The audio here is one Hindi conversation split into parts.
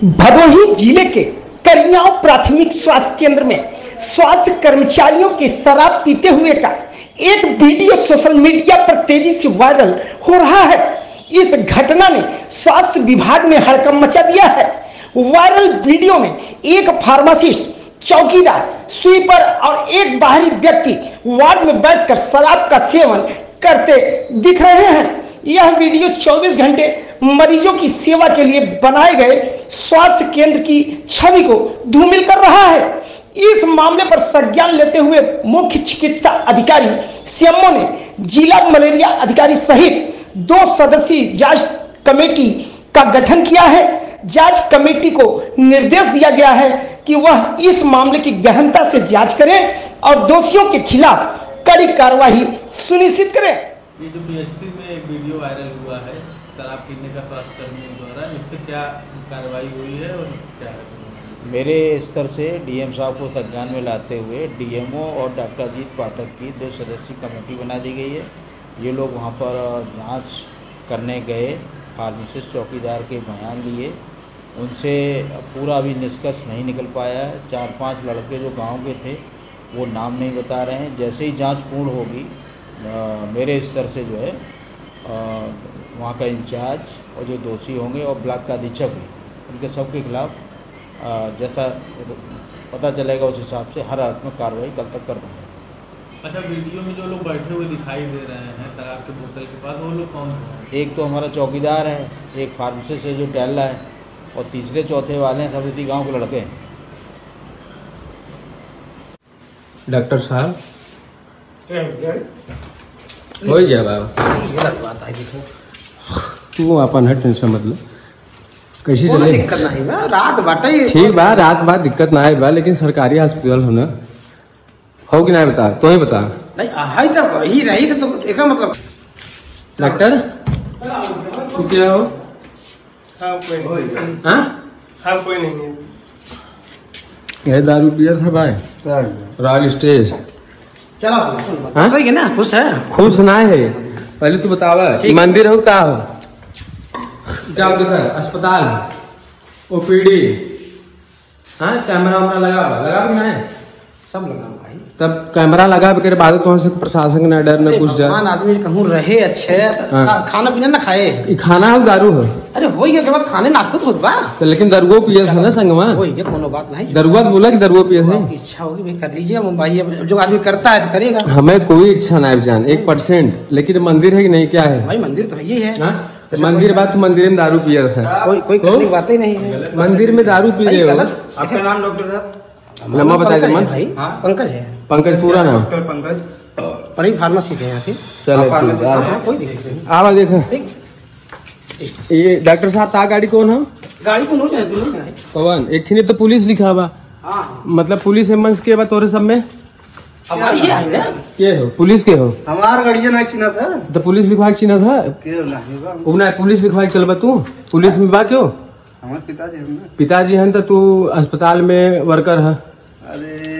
भदोही जिले के करियाव प्राथमिक स्वास्थ्य केंद्र में स्वास्थ्य कर्मचारियों के शराब पीते हुए का एक वीडियो सोशल मीडिया पर तेजी से वायरल हो रहा है। इस घटना ने स्वास्थ्य विभाग में हड़कंप मचा दिया है। वायरल वीडियो में एक फार्मासिस्ट, चौकीदार, स्वीपर और एक बाहरी व्यक्ति वार्ड में बैठकर शराब का सेवन करते दिख रहे हैं। यह वीडियो 24 घंटे मरीजों की सेवा के लिए बनाए गए स्वास्थ्य केंद्र की छवि को धूमिल कर रहा है। इस मामले पर संज्ञान लेते हुए मुख्य चिकित्सा अधिकारी सीएमओ ने जिला मलेरिया अधिकारी सहित 2 सदस्यीय जांच कमेटी का गठन किया है। जांच कमेटी को निर्देश दिया गया है कि वह इस मामले की गहनता से जांच करें और दोषियों के खिलाफ कड़ी कार्रवाई सुनिश्चित करें। ये जो पीएचसी में एक वीडियो वायरल हुआ है शराब पीने का स्वास्थ्य कर्मियों द्वारा, इस पर क्या कार्रवाई हुई है और क्या है? मेरे स्तर से डीएम साहब को संज्ञान में लाते हुए डीएमओ और डॉक्टर अजीत पाठक की 2 सदस्यीय कमेटी बना दी गई है। ये लोग वहाँ पर जांच करने गए, फार्मासिस्ट, चौकीदार के बयान लिए, उनसे पूरा अभी निष्कर्ष नहीं निकल पाया है। 4-5 लड़के जो गाँव के थे वो नाम नहीं बता रहे हैं। जैसे ही जाँच पूर्ण होगी मेरे स्तर से जो है वहाँ का इंचार्ज और जो दोषी होंगे और ब्लॉक का अधीक्षक भी, उनके सबके खिलाफ जैसा पता चलेगा उस हिसाब से हर हालत में कार्रवाई कल तक कर देंगे। अच्छा, वीडियो में जो लोग बैठे हुए दिखाई दे रहे हैं शराब के बोतल के पास, वो लोग कौन हैं? एक तो हमारा चौकीदार है, एक फार्मासिस्ट है जो टहल रहा है, और तीसरे चौथे वाले हैं सब इसी गाँव के लड़के हैं। डॉक्टर साहब हो गया बाबा, तू अपन है टेंशन मतलब कैसे चले, दिक्कत नहीं बा, रात बाटे ठीक बा, रात बात दिक्कत ना है बा, लेकिन सरकारी हॉस्पिटल हो ना, हो कि नहीं बता, तो ही बता। नहीं है तो वही रही तो एक मतलब डॉक्टर तू क्या हो? हाँ कोई नहीं है। ये दारू पिया था भाई, रॉयल स्टेज। चलो सही है ना, खुश है? खुश ना है, पहले तू बतावा मंदिर हो का हो, क्या देखा? अस्पताल, ओपीडी, हाँ कैमरा वैमरा लगा कि नहीं? सब लगा भाई। तब कैमरा लगा के बाद तो वहाँ से प्रशासन न डर न कुछ डर, आदमी कहूँ रहे अच्छे, खाना पीना ना खाए, खाना हो दारू हो, अरे हो गया के बाद खाने नाश्ता तो खुद बा, लेकिन दरुआ पिए था ना संगमा, हो गया कोनो बात नहीं। दरुआ बोला कि दरुआ पिए थे, इच्छा होगी भाई कर लीजिए भाई, जो आदमी करता है तो करेगा। हमें कोई इच्छा नहीं जान 1%, लेकिन मंदिर है कि नहीं, क्या है भाई? मंदिर तो यही है, मंदिर बात तो मंदिर में दारू पिया था, कोई करने की बात ही नहीं है। मंदिर में दारू पी रहे हो। आपका नाम डॉक्टर साहब? लम्बा बताए मन भाई, पंकज है, पंकज पूरा नाम? डॉक्टर पंकज, पर फार्मेसी है यहाँ की। चलो कोई दिक्कत नहीं, आवा देखो। ये डॉक्टर साहब ता गाड़ी कौन है? गाड़ी को नोट है पवन, एक ही तो पुलिस लिखा हुआ, मतलब पुलिस एम्बुलेंस के बाद तोरे सब में के हो, पुलिस के हो? हमार गाड़िया नहीं चिन्ह था तो पुलिस लिखवा चिन्ह था, पुलिस लिखवा चल तू पुलिस में बा क्यों? हमारे पिताजी हैं तो तू अस्पताल में वर्कर है,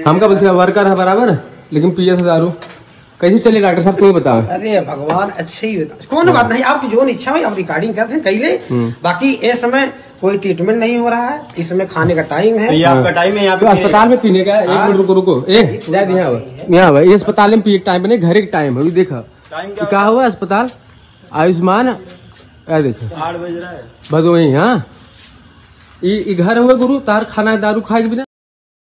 हम का बोलते वर्कर है बराबर, लेकिन पिए था दारू, कैसे चले डॉक्टर साहब तुम्हें बताओ? अरे भगवान, अच्छे ही बता, कौन बात नहीं, आपकी जो इच्छा हो आप रिकॉर्डिंग करते हैं कैले। बाकी इस समय कोई ट्रीटमेंट नहीं हो रहा है, इस समय खाने का टाइम है, ये आपका टाइम है यहाँ तो अस्पताल में पीने का। एक मिनट रुको, यहाँ भाई अस्पताल में पिए टाइम नहीं, घर एक टाइम है, देखा क्या हुआ अस्पताल आयुष्मान, देखो 8 बज रहा है भदोही। हाँ ये घर हुआ गुरु तार खाना दारू खाए बिना